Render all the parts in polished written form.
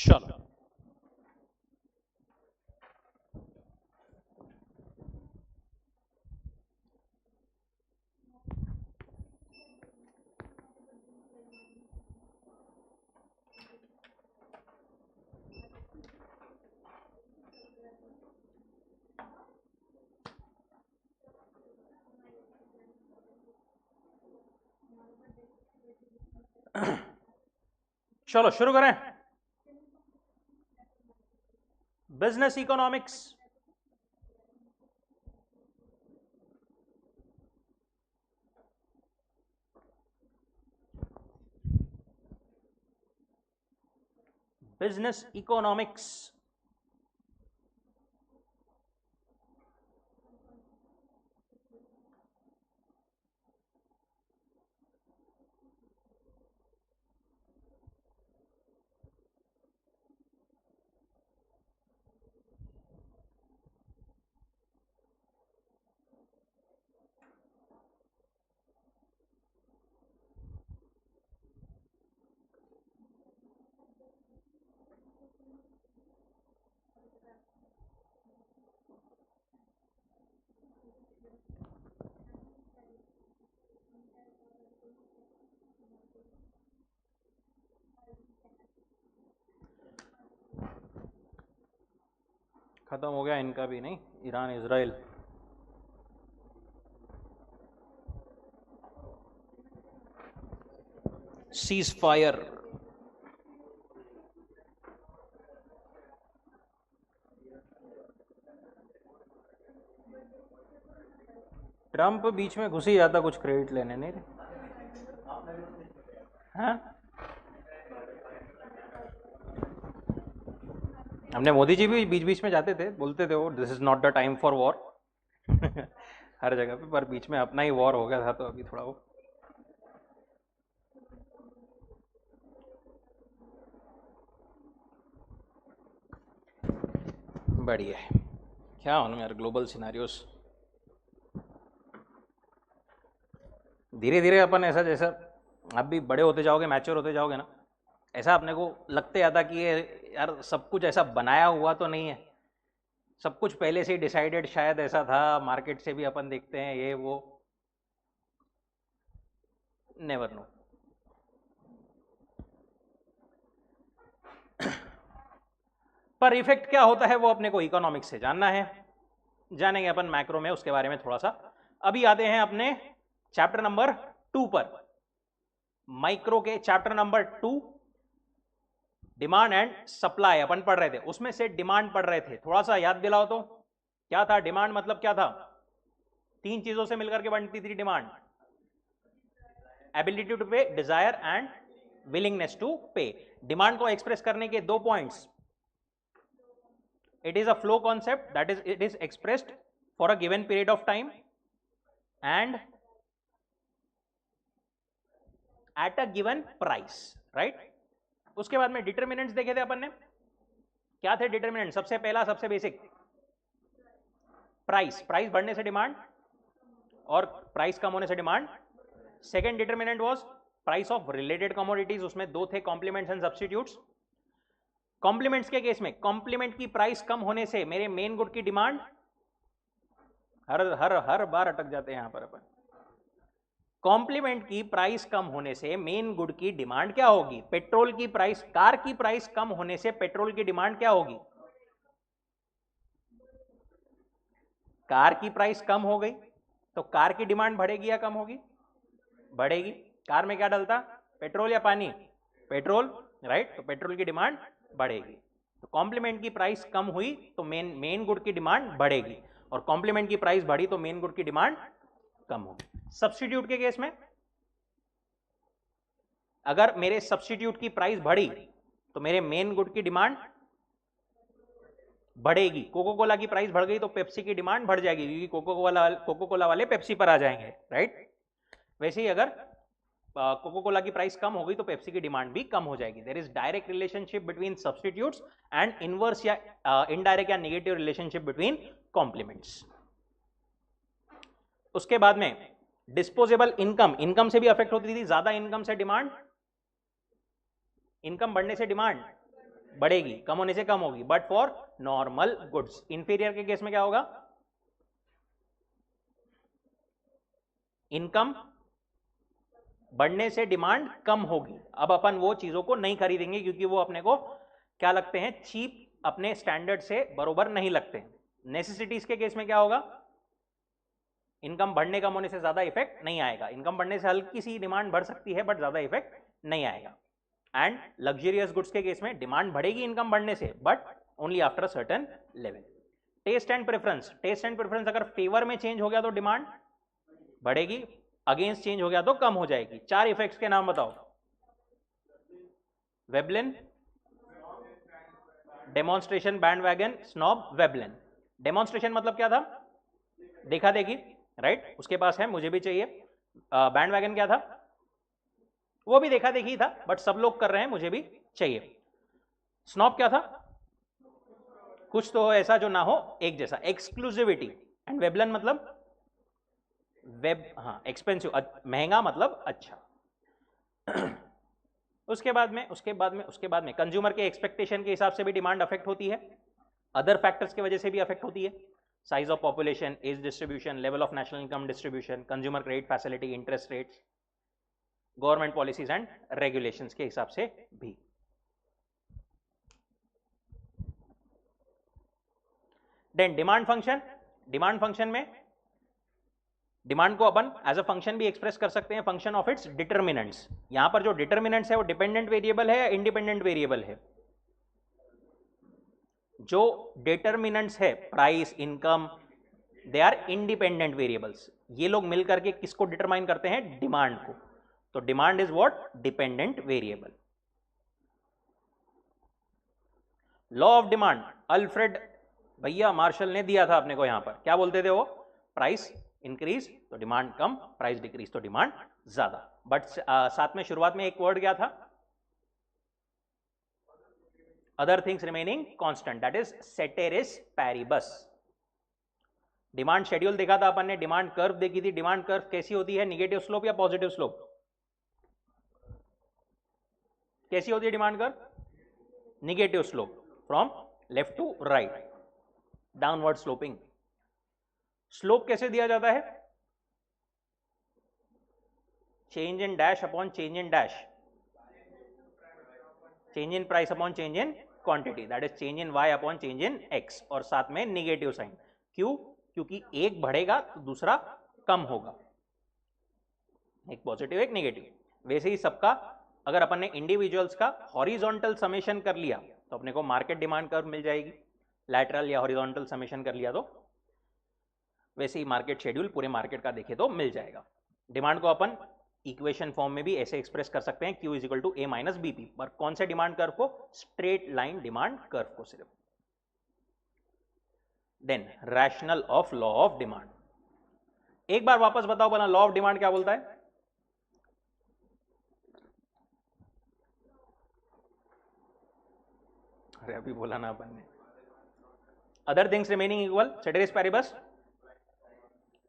चलो चलो शुरू करें। Business economics, business economics. खत्म हो गया इनका भी, नहीं? Iran Israel. Cease fire. Trump बीच में घुस ही जाता कुछ क्रेडिट लेने, नहीं रे? हाँ, हमने मोदी जी भी बीच बीच में जाते थे, बोलते थे वो this is not the time for war हर जगह पे, पर बीच में अपना ही वॉर हो गया था तो अभी थोड़ा वो बढ़िया है। क्या मालूम यार, ग्लोबल सिनारियोस धीरे धीरे अपन ऐसा, जैसा आप भी बड़े होते जाओगे, मैच्योर होते जाओगे ना, ऐसा अपने को लगते जाता कि ये यार सब कुछ ऐसा बनाया हुआ तो नहीं है, सब कुछ पहले से ही डिसाइडेड शायद ऐसा था, मार्केट से भी अपन देखते हैं ये वो, नेवर नो। पर इफेक्ट क्या होता है वो अपने को इकोनॉमिक्स से जानना है, जानेंगे अपन मैक्रो में, उसके बारे में थोड़ा सा। अभी आते हैं अपने चैप्टर नंबर 2 पर, माइक्रो के chapter number 2, demand and supply अपन पढ़ रहे थे, उसमें से डिमांड पढ़ रहे थे। थोड़ा सा याद दिलाओ तो, क्या था डिमांड? मतलब क्या था? तीन चीजों से मिलकर के बनती थी डिमांड: एबिलिटी टू पे, डिजायर एंड विलिंगनेस टू पे। डिमांड को एक्सप्रेस करने के दो points: it is a flow concept, that is it is expressed for a given period of time and at a given price, right? उसके बाद में determinants देखे थे अपन ने, क्या थे डिटर्मिनेंट? सबसे पहला, सबसे बेसिक, प्राइस, प्राइस बढ़ने से डिमांड और प्राइस कम होने से demand. Second determinant was price of related commodities, उसमें दो थे, कॉम्प्लीमेंट्स एंड सब्स्टिट्यूट्स। कॉम्प्लीमेंट्स के केस में कॉम्प्लीमेंट की प्राइस कम होने से मेरे मेन गुड की डिमांड, हर हर हर बार अटक जाते हैं यहां पर अपन, कॉम्प्लीमेंट की प्राइस कम होने से मेन गुड की डिमांड क्या होगी? पेट्रोल की प्राइस, कार की प्राइस कम होने से पेट्रोल की डिमांड क्या होगी? कार की प्राइस कम हो गई तो कार की डिमांड बढ़ेगी या कम होगी? बढ़ेगी। कार में क्या डलता? पेट्रोल या पानी? Petrol, right? तो पेट्रोल की डिमांड बढ़ेगी। तो कॉम्प्लीमेंट की प्राइस कम हुई तो मेन गुड की डिमांड बढ़ेगी, और कॉम्प्लीमेंट की प्राइस बढ़ी तो मेन गुड की डिमांड कम होगी। सब्स्टिट्यूट के केस में, अगर मेरे सब्स्टिट्यूट की प्राइस बढ़ी तो मेरे मेन गुड की डिमांड बढ़ेगी। कोको कोला की प्राइस बढ़ गई तो पेप्सी की डिमांड बढ़ जाएगी, क्योंकि कोको कोला वाले पेप्सी पर आ जाएंगे, राइट? वैसे ही अगर कोको कोला की प्राइस कम हो गई तो पेप्सी की डिमांड भी कम हो जाएगी। There is direct relationship between substitutes and inverse या इनडायरेक्ट या नेगेटिव रिलेशनशिप बिटवीन कॉम्प्लीमेंट्स। उसके बाद में डिस्पोजेबल इनकम, इनकम से भी अफेक्ट होती थी, ज्यादा इनकम से डिमांड, इनकम बढ़ने से डिमांड, बढ़ेगी, कम होने से कम होगी, but for normal goods. Inferior के केस में क्या होगा, इनकम बढ़ने से डिमांड कम होगी। अब अपन वो चीजों को नहीं खरीदेंगे क्योंकि वो अपने को क्या लगते हैं, चीप, अपने स्टैंडर्ड से बरोबर नहीं लगते। नेसेसिटीज के केस में क्या होगा, इनकम बढ़ने कम होने से ज्यादा इफेक्ट नहीं आएगा, इनकम बढ़ने से हल्की सी डिमांड बढ़ सकती है बट ज्यादा इफेक्ट नहीं आएगा। एंड लग्जरियस गुड्स के केस में डिमांड बढ़ेगी इनकम बढ़ने से, but only after a certain level. Taste and preference, taste and preference अगर फेवर में चेंज हो गया तो डिमांड बढ़ेगी, अगेंस्ट चेंज हो गया तो कम हो जाएगी। चार इफेक्ट्स के नाम बताओ। Veblen, demonstration, bandwagon, snob, Veblen. Demonstration मतलब क्या था, देखा देखी, राइट, उसके पास है मुझे भी चाहिए। बैंडवैगन क्या था, वो भी देखा देखी था बट सब लोग कर रहे हैं मुझे भी चाहिए। स्नॉब क्या था, कुछ तो ऐसा जो ना हो एक जैसा, एक्सक्लूसिविटी। एंड वेबलन मतलब वेब, हाँ एक्सपेंसिव, महंगा मतलब अच्छा। उसके बाद में कंज्यूमर के एक्सपेक्टेशन के हिसाब से भी डिमांड अफेक्ट होती है, अदर फैक्टर्स की वजह से भी अफेक्ट होती है, size of population, age distribution, level of national income distribution, consumer credit facility, interest rates, government policies and regulations के हिसाब से भी। Then demand function, demand function में डिमांड को अपन एज अ फंक्शन भी एक्सप्रेस कर सकते हैं, फंक्शन ऑफ इट्स डिटर्मिनेंट्स। यहां पर जो डिटर्मिनेंट्स है वो डिपेंडेंट वेरिएबल है या इंडिपेंडेंट वेरिएबल है, जो डिटर्मिनेंट्स है price, income, they are independent variables. ये लोग मिलकर के किसको डिटरमाइन करते हैं, डिमांड को। तो demand is what, dependent variable. Law of demand, Alfred भैया मार्शल ने दिया था अपने को, यहां पर क्या बोलते थे वो, प्राइस इंक्रीज तो डिमांड कम, प्राइस डिक्रीज तो डिमांड ज्यादा। बट साथ में शुरुआत में एक वर्ड क्या था, other things remaining constant, that is ceteris paribus. Demand schedule देखा था अपन ने, डिमांड कर्व देखी थी। डिमांड कर्व कैसी होती है, निगेटिव स्लोप या पॉजिटिव स्लोप, कैसी होती है demand curve, negative slope, from left to right, downward sloping. Slope कैसे दिया जाता है, change in dash upon change in dash, change in price upon change in quantity, that is change in Y upon change in X, और साथ में negative sign. क्यों, क्योंकि एक बढ़ेगा तो दूसरा कम होगा, एक पॉजिटिव एक नेगेटिव। वैसे ही सबका, अगर अपन ने इंडिविजुअल्स का हॉरिजॉन्टल समेशन कर लिया तो अपने को मार्केट डिमांड कर्व मिल जाएगी, लैटरल या हॉरिजॉन्टल समेशन कर लिया तो वैसे ही मार्केट शेड्यूल पूरे मार्केट का देखे तो मिल जाएगा। डिमांड को अपन इक्वेशन फॉर्म में भी ऐसे एक्सप्रेस कर सकते हैं, Q is equal to A minus BP, पर कौन से डिमांड कर्व को, स्ट्रेट लाइन डिमांड कर्व को सिर्फ। Then rationale of law of demand, एक बार वापस बताओ बना, लॉ ऑफ डिमांड क्या बोलता है, अरे अभी बोला ना अपन ने, other things remaining equal, ceteris paribus,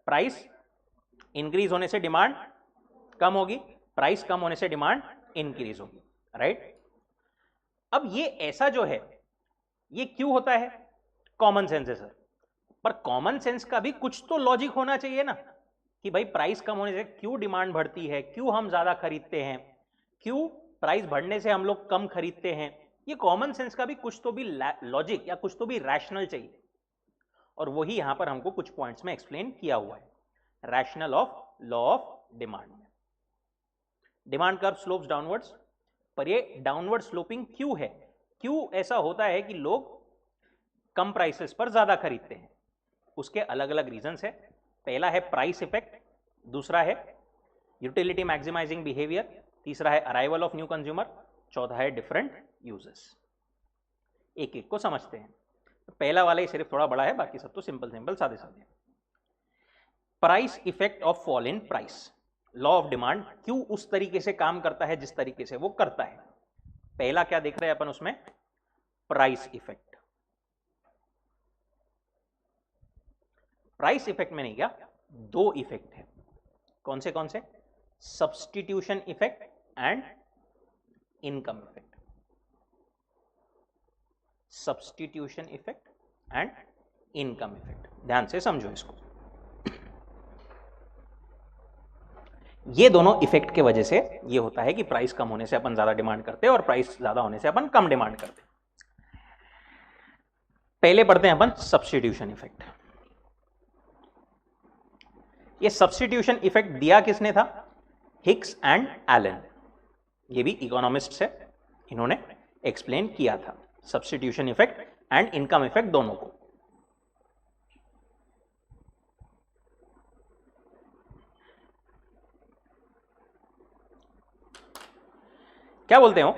price increase होने से डिमांड कम होगी, प्राइस कम होने से डिमांड इंक्रीज होगी, राइट। अब ये ऐसा जो है ये क्यों होता है, कॉमन सेंस है सर, पर कॉमन सेंस का भी कुछ तो लॉजिक होना चाहिए ना, कि भाई प्राइस कम होने से क्यों डिमांड बढ़ती है, क्यों हम ज्यादा खरीदते हैं, क्यों प्राइस बढ़ने से हम लोग कम खरीदते हैं। ये कॉमन सेंस का भी कुछ तो भी लॉजिक या कुछ तो भी रैशनल चाहिए, और वही यहां पर हमको कुछ पॉइंट्स में एक्सप्लेन किया हुआ है, rational of law of demand में। डिमांड कर्व स्लोप्स डाउनवर्ड्स, पर ये डाउनवर्ड स्लोपिंग क्यों है, क्यों ऐसा होता है कि लोग कम प्राइसेस पर ज्यादा खरीदते हैं, उसके अलग अलग रीजंस है। पहला है प्राइस इफेक्ट, दूसरा है यूटिलिटी मैक्सिमाइजिंग बिहेवियर, तीसरा है अराइवल ऑफ न्यू कंज्यूमर, चौथा है डिफरेंट यूजेस। एक एक को समझते हैं। तो पहला वाला ही सिर्फ थोड़ा बड़ा है, बाकी सब तो सिंपल सिंपल सादे सादे। Price effect of fall in price, law of demand क्यों उस तरीके से काम करता है जिस तरीके से वो करता है। पहला क्या देख रहे हैं अपन उसमें, प्राइस इफेक्ट। प्राइस इफेक्ट में नहीं, क्या दो इफेक्ट है, कौन से, substitution effect and income effect. Substitution effect and income effect. ध्यान से समझो इसको। ये दोनों इफेक्ट के वजह से ये होता है कि प्राइस कम होने से अपन ज्यादा डिमांड करते हैं और प्राइस ज्यादा होने से अपन कम डिमांड करते हैं। पहले पढ़ते हैं अपन सब्स्टिट्यूशन इफेक्ट। ये सब्स्टिट्यूशन इफेक्ट दिया किसने था? Hicks and Allen. ये भी इकोनॉमिस्ट्स है, इन्होंने एक्सप्लेन किया था substitution effect and income effect दोनों को। क्या बोलते हो?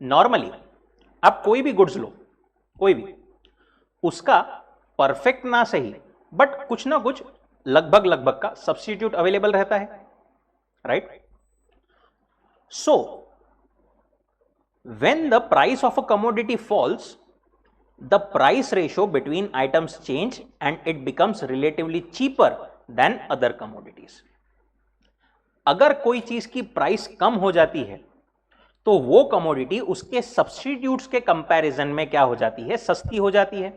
नॉर्मली आप कोई भी गुड्स लो, कोई भी, उसका परफेक्ट ना सही बट कुछ ना कुछ लगभग लगभग का सब्स्टिट्यूट अवेलेबल रहता है, right? So when the price of a commodity falls, the price ratio between items change and it becomes relatively cheaper than other commodities. अगर कोई चीज की प्राइस कम हो जाती है तो वो कमोडिटी उसके सब्स्टिट्यूट्स के कंपैरिजन में क्या हो जाती है? सस्ती हो जाती है।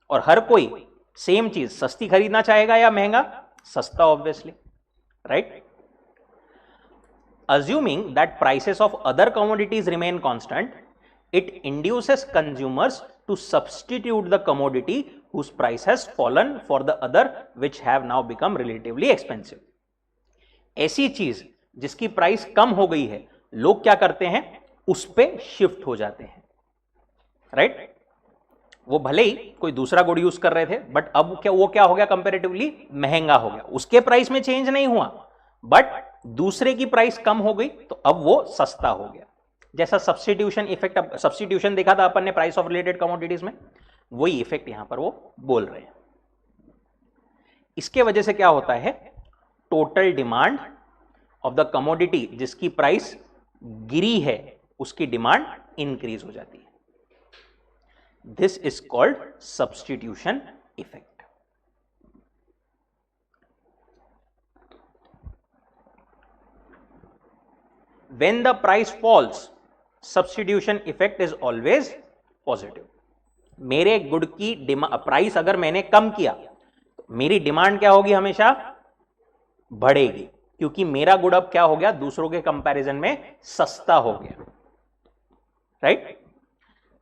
और हर कोई सेम चीज सस्ती खरीदना चाहेगा या महंगा? सस्ता, obviously, right? Assuming that prices of other commodities remain constant, it induces consumers to substitute the commodity whose price has fallen for the other which have now become relatively expensive. ऐसी चीज जिसकी प्राइस कम हो गई है, लोग क्या करते हैं? उस पे शिफ्ट हो जाते हैं, राइट? वो भले ही कोई दूसरा गुड यूज कर रहे थे बट अब वो क्या हो गया? कंपैरेटिवली महंगा हो गया। उसके प्राइस में चेंज नहीं हुआ बट दूसरे की प्राइस कम हो गई तो अब वो सस्ता हो गया। जैसा सब्स्टिट्यूशन इफेक्ट, सब्स्टिट्यूशन देखा था अपन ने प्राइस ऑफ रिलेटेड कमोडिटीज में, वही इफेक्ट यहां पर वो बोल रहे हैं। इसके वजह से क्या होता है? Total demand of the commodity जिसकी प्राइस गिरी है उसकी डिमांड इंक्रीज हो जाती है। This is called substitution effect. When the price falls, substitution effect is always positive. मेरे गुड की प्राइस अगर मैंने कम किया तो मेरी डिमांड क्या होगी? हमेशा बढ़ेगी, क्योंकि मेरा गुड अब क्या हो गया? दूसरों के कंपैरिजन में सस्ता हो गया, राइट?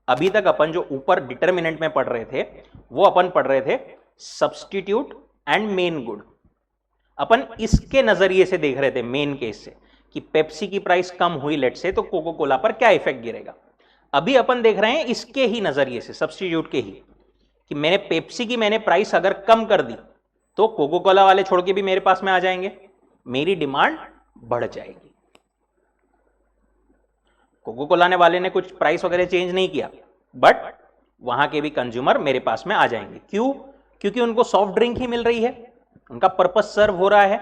अभी तक अपन जो ऊपर डिटरमिनेंट में पढ़ रहे थे वो अपन पढ़ रहे थे सब्स्टिट्यूट एंड मेन गुड। अपन इसके नजरिए से देख रहे थे, मेन केस से, कि पेप्सी की प्राइस कम हुई लेट से तो कोको कोला पर क्या इफेक्ट गिरेगा। अभी अपन देख रहे हैं इसके ही नजरिए से, सब्स्टिट्यूट के ही, कि मैंने पेप्सी की मैंने प्राइस अगर कम कर दी तो कोको कोला वाले छोड़ के भी मेरे पास में आ जाएंगे, मेरी डिमांड बढ़ जाएगी। कोको कोला वाले ने कुछ प्राइस वगैरह चेंज नहीं किया बट वहां के भी कंज्यूमर मेरे पास में आ जाएंगे। क्यों? क्योंकि उनको सॉफ्ट ड्रिंक ही मिल रही है, उनका पर्पस सर्व हो रहा है,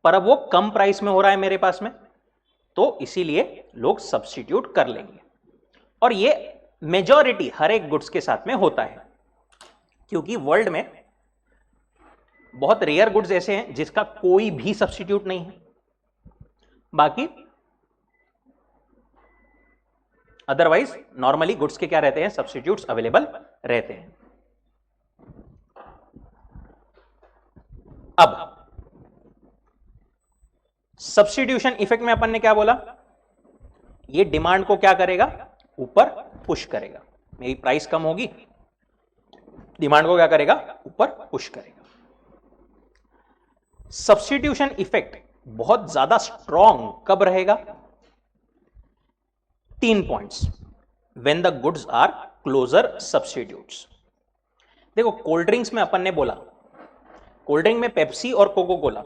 पर अब वो कम प्राइस में हो रहा है मेरे पास में, तो इसीलिए लोग सब्स्टिट्यूट कर लेंगे। और ये मेजॉरिटी हर एक गुड्स के साथ में होता है, क्योंकि वर्ल्ड में बहुत रेयर गुड्स ऐसे हैं जिसका कोई भी सब्स्टिट्यूट नहीं है, बाकी अदरवाइज नॉर्मली गुड्स के क्या रहते हैं? सब्स्टिट्यूट्स अवेलेबल रहते हैं। अब सब्स्टिट्यूशन इफेक्ट में अपन ने क्या बोला? ये डिमांड को क्या करेगा? ऊपर पुश करेगा। मेरी प्राइस कम होगी, डिमांड को क्या करेगा? ऊपर पुश करेगा। सब्स्टिट्यूशन इफेक्ट बहुत ज्यादा स्ट्रॉन्ग कब रहेगा? 3 points. When the goods are closer substitutes. देखो, कोल्ड ड्रिंक्स में अपन ने बोला, कोल्ड ड्रिंक में पेप्सी और कोको कोला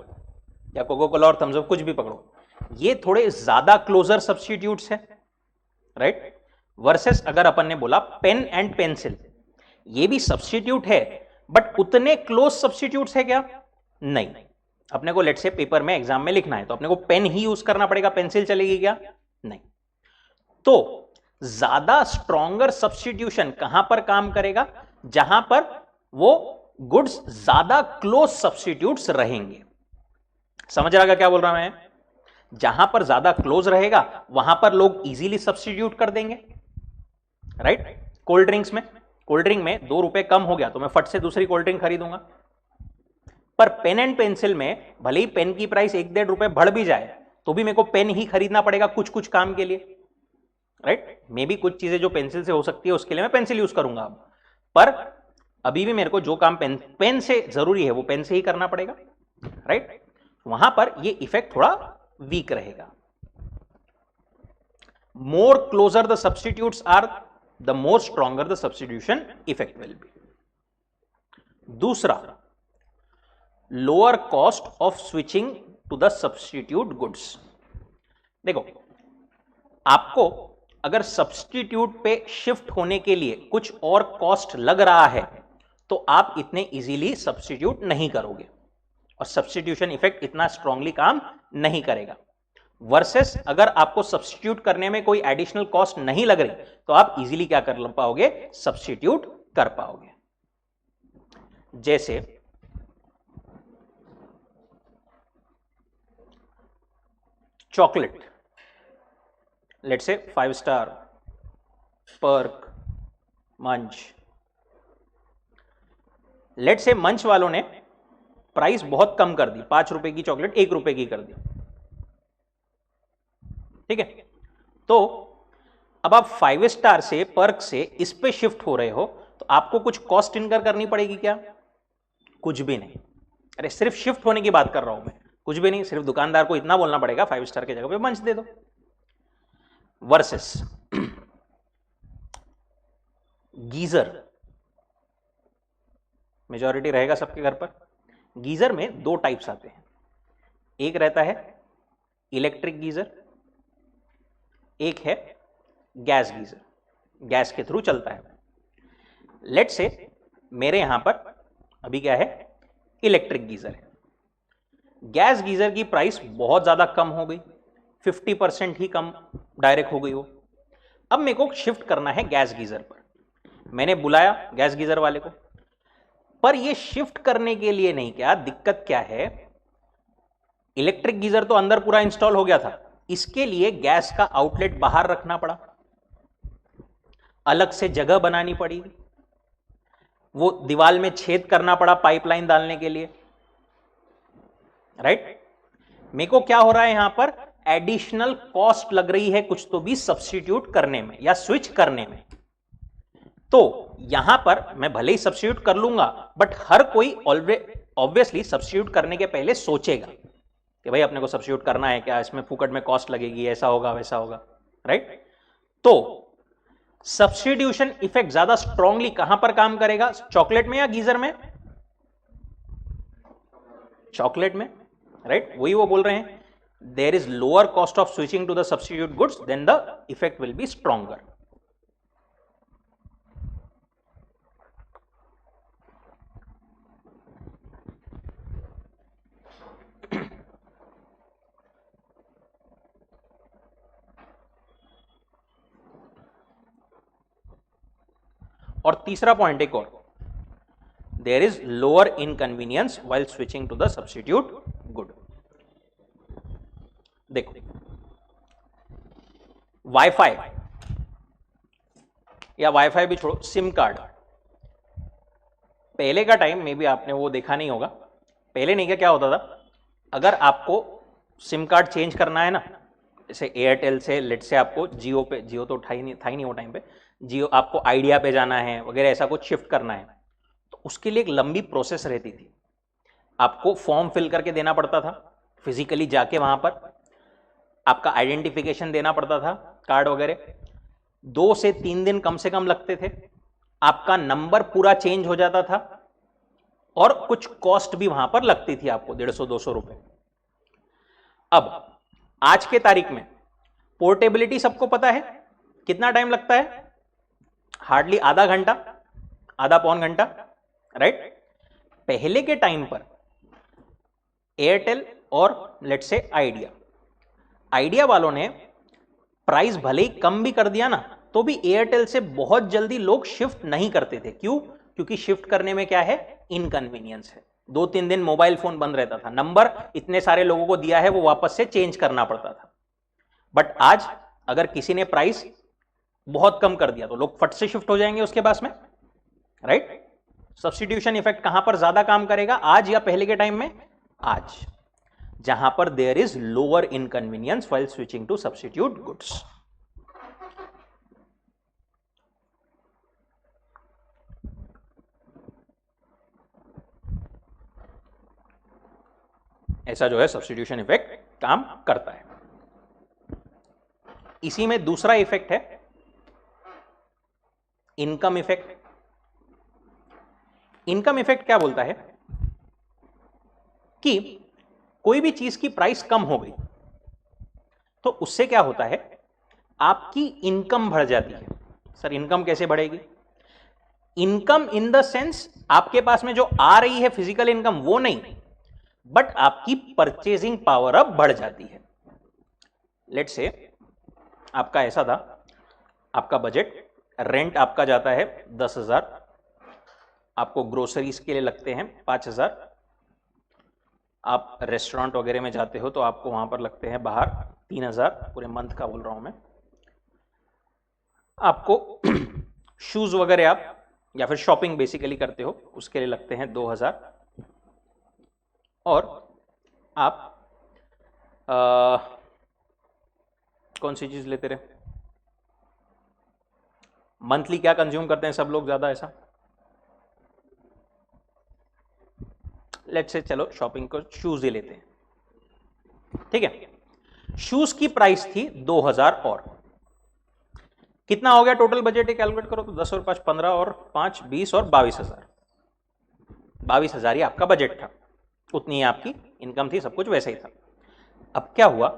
या कोको कोला और थम्स अप, कुछ भी पकड़ो, ये थोड़े ज्यादा क्लोजर सब्स्टिट्यूट्स है, राइट? वर्सेस अगर अपन ने बोला पेन एंड पेंसिल, ये भी सब्स्टिट्यूट है बट उतने क्लोज सब्स्टिट्यूट्स है क्या? नहीं। अपने को लेट से पेपर में एग्जाम में लिखना है तो अपने को पेन ही यूज करना पड़ेगा, पेंसिल चलेगी क्या? नहीं। तो ज्यादा स्ट्रॉन्गर सब्स्टिट्यूशन कहां पर काम करेगा? जहां पर वो गुड्स ज्यादा क्लोज सब्स्टिट्यूट्स रहेंगे। समझ रहा क्या बोल रहा मैं? जहां पर ज्यादा क्लोज रहेगा वहां पर लोग इजीली सब्स्टिट्यूट कर देंगे, राइट? कोल्ड ड्रिंक्स में, कोल्ड ड्रिंक में 2 रुपए कम हो गया तो मैं फट से दूसरी कोल्ड ड्रिंक खरीदूंगा। पर पेन एंड पेंसिल में भले ही पेन की प्राइस 1-1.5 रुपए बढ़ भी जाए तो भी मेरे को पेन ही खरीदना पड़ेगा कुछ कुछ काम के लिए, राइट। मे भी कुछ चीजें जो पेंसिल से हो सकती है उसके लिए मैं पेंसिल यूज करूंगा अब, पर अभी भी मेरे को जो काम पेन से जरूरी है वो पेन से ही करना पड़ेगा, राइट। वहां पर ये इफेक्ट थोड़ा वीक रहेगा। More closer the substitutes are, the more stronger the substitution effect will be. दूसरा, lower cost of switching to the substitute goods. देखो, आपको अगर सब्स्टिट्यूट पे शिफ्ट होने के लिए कुछ और कॉस्ट लग रहा है तो आप इतने इजीली सब्स्टिट्यूट नहीं करोगे और सब्स्टिट्यूशन इफेक्ट इतना स्ट्रांगली काम नहीं करेगा। वर्सेस अगर आपको सब्स्टिट्यूट करने में कोई एडिशनल कॉस्ट नहीं लग रही तो आप इजीली क्या कर पाओगे, सब्स्टिट्यूट कर पाओगे। जैसे chocolate, let's say 5 star, Perk, मंच। लेट्स से मंच वालों ने प्राइस बहुत कम कर दी, 5 रुपए की चॉकलेट 1 रुपए की कर दी, ठीक है। तो अब आप 5 स्टार से, पर्क से इस पे शिफ्ट हो रहे हो तो आपको कुछ कॉस्ट इनकर करनी पड़ेगी क्या? कुछ भी नहीं। अरे सिर्फ शिफ्ट होने की बात कर रहा हूं मैं, कुछ भी नहीं। सिर्फ दुकानदार को इतना बोलना पड़ेगा 5 स्टार की जगह पे मंच दे दो। वर्सेस गीजर, मेजॉरिटी रहेगा सबके घर पर। गीजर में 2 टाइप्स आते हैं, एक रहता है इलेक्ट्रिक गीजर, एक है गैस गीजर, गैस के थ्रू चलता है। लेट्स से मेरे यहां पर अभी क्या है, इलेक्ट्रिक गीजर है। गैस गीजर की प्राइस बहुत ज्यादा कम हो गई, 50% ही कम डायरेक्ट हो गई हो। अब मेरे को शिफ्ट करना है गैस गीजर पर। मैंने बुलाया गैस गीजर वाले को, पर ये शिफ्ट करने के लिए नहीं, क्या दिक्कत क्या है, इलेक्ट्रिक गीजर तो अंदर पूरा इंस्टॉल हो गया था, इसके लिए गैस का आउटलेट बाहर रखना पड़ा, अलग से जगह बनानी पड़ी, वो दीवार में छेद करना पड़ा पाइपलाइन डालने के लिए, राइट। मेरे को क्या हो रहा है यहां पर, एडिशनल कॉस्ट लग रही है कुछ तो भी सब्स्टिट्यूट करने में या स्विच करने में। तो यहां पर मैं भले ही सब्स्टिट्यूट कर लूंगा, बट हर कोई ऑब्वियसली सब्स्टिट्यूट करने के पहले सोचेगा कि भाई अपने को सब्स्टिट्यूट करना है क्या, इसमें फुकट में कॉस्ट लगेगी, ऐसा होगा वैसा होगा, राइट। तो सब्स्टिट्यूशन इफेक्ट ज्यादा स्ट्रांगली कहां पर काम करेगा, चॉकलेट में या गीजर में? चॉकलेट में, राइट। वही वो बोल रहे हैं, there is lower cost of switching to the substitute goods, then the effect will be stronger. और तीसरा पॉइंट एक और, there is lower inconvenience while switching to the substitute good. देखो, वाईफाई या वाईफाई भी छोड़ो, सिम कार्ड। पहले का टाइम में भी आपने वो देखा नहीं होगा, पहले नहीं क्या होता था, अगर आपको सिम कार्ड चेंज करना है ना, जैसे एयरटेल से लेट से आपको जियो पे, जियो तो था ही नहीं वो टाइम पे, जियो आपको आइडिया पे जाना है वगैरह, ऐसा कुछ शिफ्ट करना है तो उसके लिए एक लंबी प्रोसेस रहती थी। आपको फॉर्म फिल करके देना पड़ता था, फिजिकली जाके वहां पर आपका आइडेंटिफिकेशन देना पड़ता था, कार्ड वगैरह। 2 से 3 दिन कम से कम लगते थे, आपका नंबर पूरा चेंज हो जाता था और कुछ कॉस्ट भी वहां पर लगती थी आपको, 150-200 रुपए। अब आज के तारीख में पोर्टेबिलिटी सबको पता है, कितना टाइम लगता है, हार्डली आधा घंटा, आधा पौन घंटा, राइट। पहले के टाइम पर एयरटेल और लेट से आइडिया वालों ने प्राइस भले ही कम भी कर दिया ना, तो भी एयरटेल से बहुत जल्दी लोग शिफ्ट नहीं करते थे। क्यों? क्योंकि शिफ्ट करने में क्या है, इनकन्वीनियंस है। 2-3 दिन मोबाइल फोन बंद रहता था, नंबर इतने सारे लोगों को दिया है वो वापस से चेंज करना पड़ता था। बट आज अगर किसी ने प्राइस बहुत कम कर दिया तो लोग फट से शिफ्ट हो जाएंगे उसके पास में, राइट? सब्स्टिट्यूशन इफेक्ट कहां पर ज्यादा काम करेगा, आज या पहले के टाइम में? आज, जहां पर there is lower inconvenience while switching to substitute goods. ऐसा जो है सब्स्टिट्यूशन इफेक्ट काम करता है। इसी में दूसरा इफेक्ट है इनकम इफेक्ट। इनकम इफेक्ट क्या बोलता है कि कोई भी चीज की प्राइस कम हो गई तो उससे क्या होता है, आपकी इनकम बढ़ जाती है। सर इनकम कैसे बढ़ेगी? इनकम इन द सेंस आपके पास में जो आ रही है फिजिकल इनकम वो नहीं, बट आपकी परचेजिंग पावर अब बढ़ जाती है। लेट्स से आपका ऐसा था, आपका बजट, रेंट आपका जाता है 10,000, आपको ग्रोसरीज के लिए लगते हैं 5,000, आप रेस्टोरेंट वगैरह में जाते हो तो आपको वहां पर लगते हैं बाहर 3,000, पूरे मंथ का बोल रहा हूं मैं। आपको शूज वगैरह आप या फिर शॉपिंग बेसिकली करते हो उसके लिए लगते हैं 2,000, और आप कौन सी चीज लेते रहे, मंथली क्या कंज्यूम करते हैं सब लोग ज्यादा ऐसा? लेट्स से चलो शॉपिंग को शूज ही लेते हैं, ठीक है। शूज की प्राइस थी 2,000 और कितना हो गया टोटल बजट? कैलकुलेट करो तो 10 और 5 15 और 5 20 और 22,000। 22,000 ही आपका बजट था, उतनी ही आपकी इनकम थी, सब कुछ वैसे ही था। अब क्या हुआ,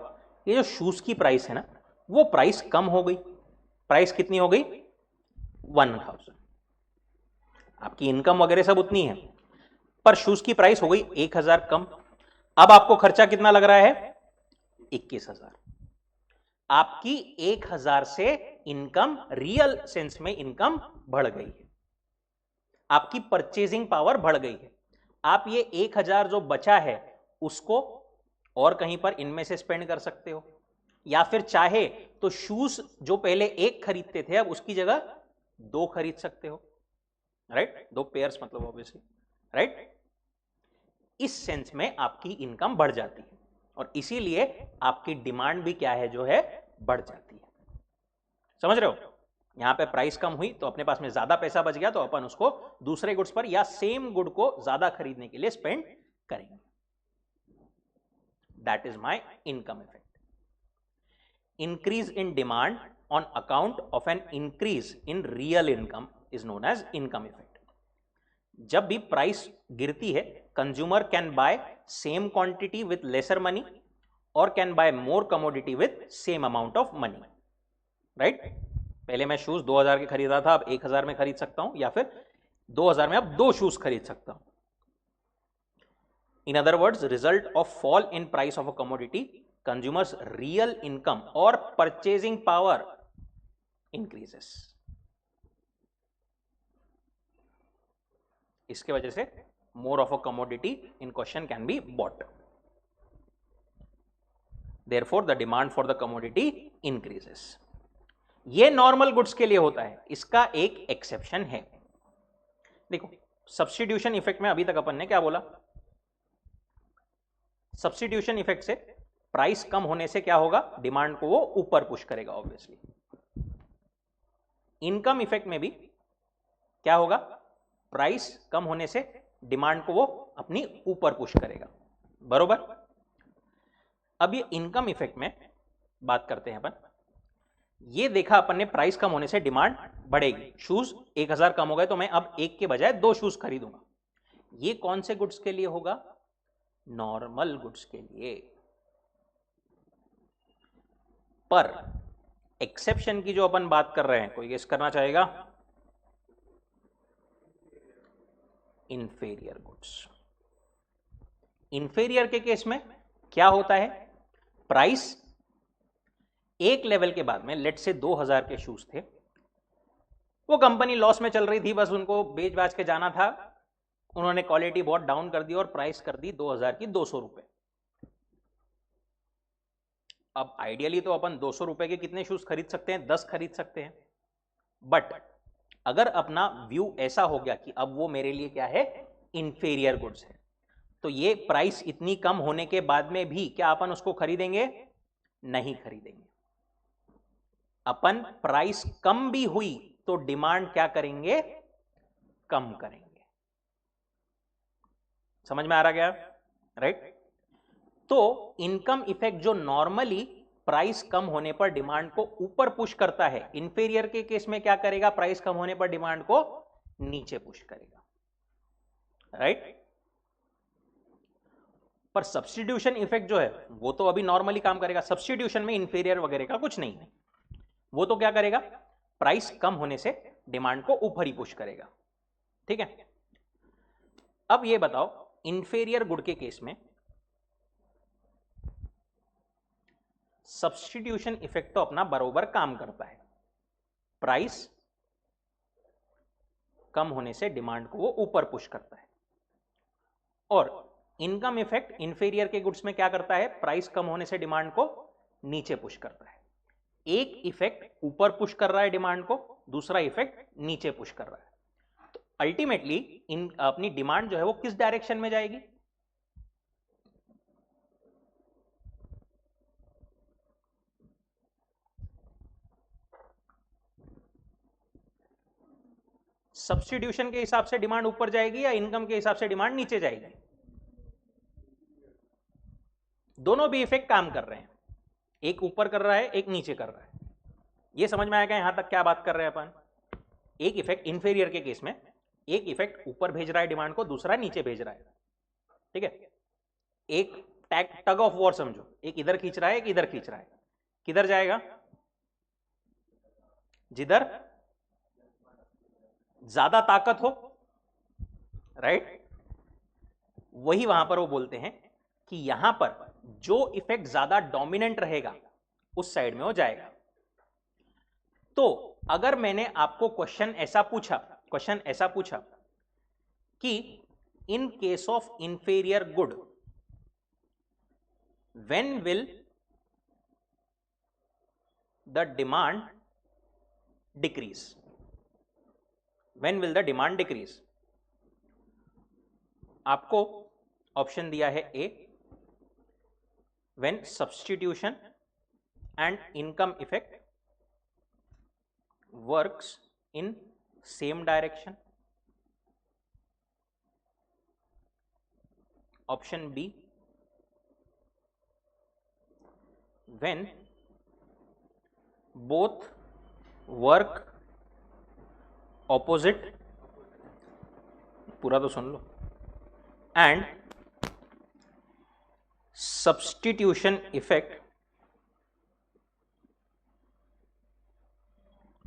ये जो शूज की प्राइस है ना वो प्राइस कम हो गई। प्राइस कितनी हो गई? 1,000। आपकी इनकम वगैरह सब उतनी है, पर शूज की प्राइस हो गई 1,000 कम। अब आपको खर्चा कितना लग रहा है? 21,000। आपकी 1,000 से इनकम, रियल सेंस में इनकम बढ़ गई है, आपकी परचेजिंग पावर बढ़ गई है। आप ये 1,000 जो बचा है उसको और कहीं पर इनमें से स्पेंड कर सकते हो, या फिर चाहे तो शूज जो पहले एक खरीदते थे अब उसकी जगह 2 खरीद सकते हो, राइट? 2 पेयर्स मतलब ऑब्वियसली, राइट? इस सेंस में आपकी इनकम बढ़ जाती है और इसीलिए आपकी डिमांड भी क्या है जो है बढ़ जाती है। समझ रहे हो? यहां पे प्राइस कम हुई तो अपने पास में ज्यादा पैसा बच गया तो अपन उसको दूसरे गुड्स पर या सेम गुड को ज्यादा खरीदने के लिए स्पेंड करेंगे। That is my income effect. Increase in demand on account of an increase in real income is known as income effect. जब भी प्राइस गिरती है, consumer can buy same quantity with lesser money और can buy more commodity with same amount of money, right? पहले मैं shoes 2,000 के खरीदा था, अब 1,000 में खरीद सकता हूं, या फिर 2,000 में अब 2 शूज खरीद सकता हूं। In other words, result of fall in price of a commodity, consumers real income और परचेजिंग पावर इंक्रीजेस। इसके वजह से more of a commodity in question can be bought, therefore the demand for the commodity increases. ये normal goods के लिए होता है, इसका एक एक्सेप्शन है। देखो सब्स्टिट्यूशन इफेक्ट में अभी तक अपन ने क्या बोला, सब्स्टिट्यूशन इफेक्ट से प्राइस कम होने से क्या होगा, डिमांड को वो ऊपर पुश करेगा ऑब्वियसली। इनकम इफेक्ट में भी क्या होगा, प्राइस कम होने से डिमांड को वो अपनी ऊपर पुश करेगा, बरोबर? अब ये इनकम इफेक्ट में बात करते हैं अपन। ये देखा अपन ने, प्राइस कम होने से डिमांड बढ़ेगी, शूज 1,000 कम हो गए तो मैं अब एक के बजाय 2 शूज खरीदूंगा। ये कौन से गुड्स के लिए होगा? नॉर्मल गुड्स के लिए। पर एक्सेप्शन की जो अपन बात कर रहे हैं, कोई गेस करना चाहेगा? Inferior goods. इंफीरियर के केस में क्या होता है, प्राइस एक लेवल के बाद में, लेट से 2,000 के शूज थे, वो कंपनी लॉस में चल रही थी, बस उनको बेच बाच के जाना था, उन्होंने क्वालिटी बहुत डाउन कर दी और प्राइस कर दी 2,000 की 200 रुपए। अब आइडियली तो अपन 200 रुपए के कितने शूज खरीद सकते हैं? 10 खरीद सकते हैं, बट अगर अपना व्यू ऐसा हो गया कि अब वो मेरे लिए क्या है, इंफीरियर गुड्स है, तो ये प्राइस इतनी कम होने के बाद में भी क्या अपन उसको खरीदेंगे? नहीं खरीदेंगे। अपन प्राइस कम भी हुई तो डिमांड क्या करेंगे? कम करेंगे। समझ में आ रहा क्या? राइट। तो इनकम इफेक्ट जो नॉर्मली प्राइस कम होने पर डिमांड को ऊपर पुश करता है, इंफीरियर के केस में क्या करेगा? प्राइस कम होने पर डिमांड को नीचे पुश करेगा। राइट। पर सब्स्टिट्यूशन इफेक्ट जो है वो तो अभी नॉर्मली काम करेगा। सब्स्टिट्यूशन में इंफीरियर वगैरह का कुछ नहीं है, वो तो क्या करेगा? प्राइस कम होने से डिमांड को ऊपर ही पुश करेगा। ठीक है। अब ये बताओ, इंफीरियर गुड के केस में सब्स्टिट्यूशन इफेक्ट तो अपना बराबर काम करता है। प्राइस कम होने से डिमांड को वो ऊपर पुश करता है, और इनकम इफेक्ट इंफीरियर के गुड्स में क्या करता है? प्राइस कम होने से डिमांड को नीचे पुश करता है। एक इफेक्ट ऊपर पुश कर रहा है डिमांड को, दूसरा इफेक्ट नीचे पुश कर रहा है। तो अल्टीमेटली इन अपनी डिमांड जो है वो किस डायरेक्शन में जाएगी? सब्स्टिट्यूशन के हिसाब से डिमांड ऊपर जाएगी या इनकम के हिसाब से डिमांड नीचे जाएगी? दोनों भी इफेक्ट काम कर रहे हैं, एक ऊपर कर रहा है, एक नीचे कर रहा है। ये समझ में आएगा यहां तक क्या बात कर रहे हैं अपन? एक इफेक्ट इंफीरियर के केस में, एक इफेक्ट ऊपर भेज रहा है डिमांड को, दूसरा नीचे भेज रहा है। ठीक है। एक टग ऑफ वॉर समझो, एक इधर खींच रहा है, एक इधर खींच रहा है। किधर जाएगा? जिधर ज्यादा ताकत हो। राइट। वही वहां पर वो बोलते हैं कि यहां पर जो इफेक्ट ज्यादा डोमिनेंट रहेगा उस साइड में वो जाएगा। तो अगर मैंने आपको क्वेश्चन ऐसा पूछा कि in case of inferior good when will the demand decrease, when will the demand decrease, आपको ऑप्शन दिया है A, when substitution and income effect works in same direction. Option B, when both work opposite, पूरा तो सुन लो, and substitution effect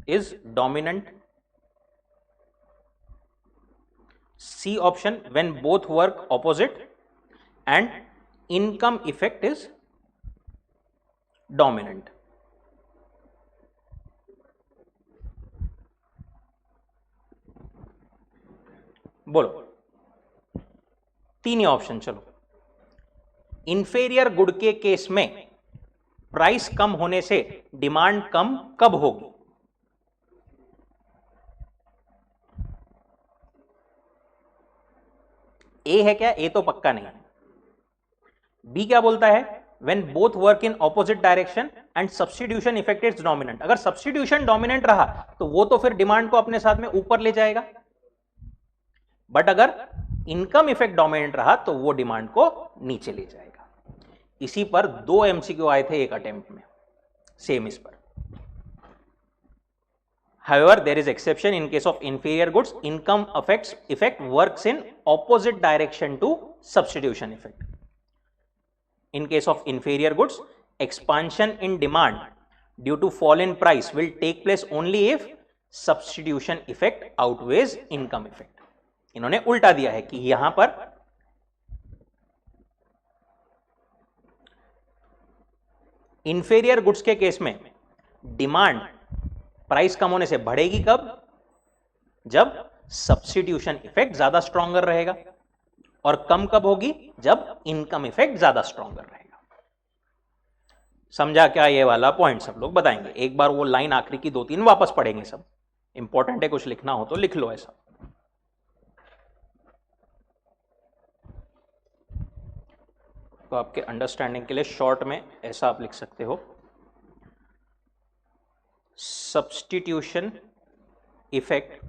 is dominant. C option, when both work opposite and income effect is dominant. बोलो तीन ही option. चलो, inferior good के case में price कम होने से demand कम कब होगी? ए है क्या? ए तो पक्का नहीं है। बी क्या बोलता है? When both work in opposite direction and substitution effect is dominant. अगर सब्स्टिट्यूशन डोमिनेंट रहा तो वो तो फिर डिमांड को अपने साथ में ऊपर ले जाएगा, बट अगर इनकम इफेक्ट डोमिनेंट रहा तो वो डिमांड को नीचे ले जाएगा। इसी पर 2 एमसीक्यू आए थे एक अटेम्प्ट में, सेम इस पर। However, there is exception in case of inferior goods. Income effect works in opposite direction to substitution effect. In case of inferior goods, expansion in demand due to fall in price will take place only if substitution effect outweighs income effect. इन्होंने उल्टा दिया है कि यहां पर inferior goods के case में demand price कम होने से बढ़ेगी कब? जब सब्स्टिट्यूशन इफेक्ट ज्यादा स्ट्रॉन्गर रहेगा। और कम कब होगी? जब इनकम इफेक्ट ज्यादा स्ट्रॉन्गर रहेगा। समझा क्या ये वाला पॉइंट? सब लोग बताएंगे। एक बार वो लाइन आखिरी की 2-3 वापस पढ़ेंगे सब। इंपॉर्टेंट है, कुछ लिखना हो तो लिख लो ऐसा। तो आपके अंडरस्टैंडिंग के लिए शॉर्ट में ऐसा आप लिख सकते हो, substitution effect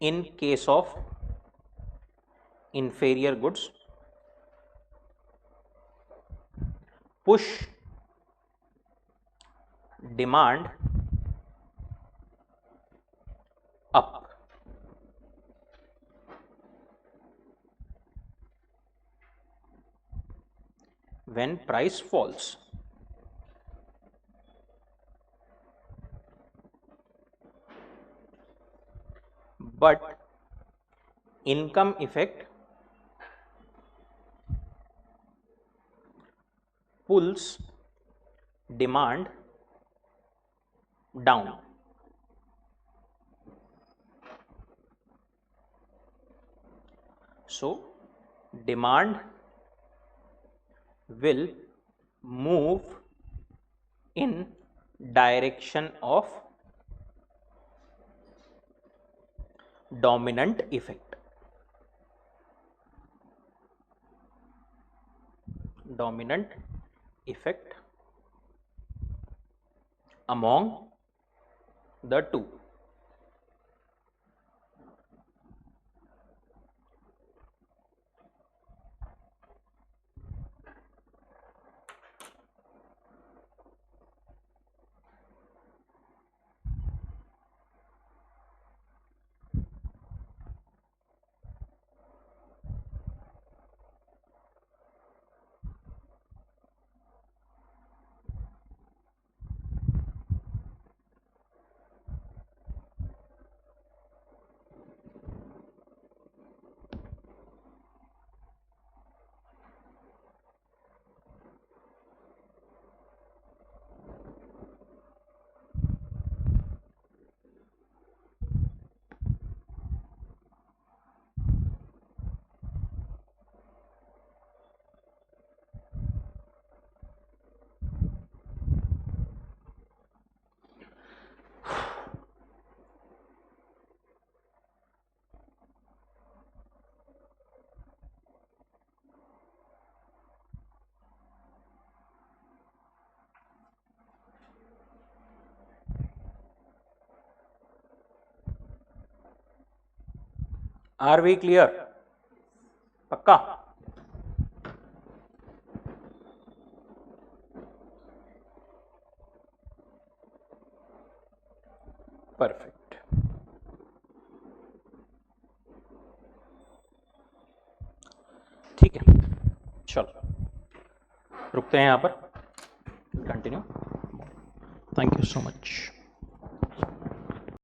in case of inferior goods push demand up when price falls. But income effect pulls demand down. So demand will move in direction of dominant effect. Dominant effect among the two. Are we clear? पक्का? Perfect. ठीक है, चलो रुकते हैं यहाँ पर, continue. Thank you so much.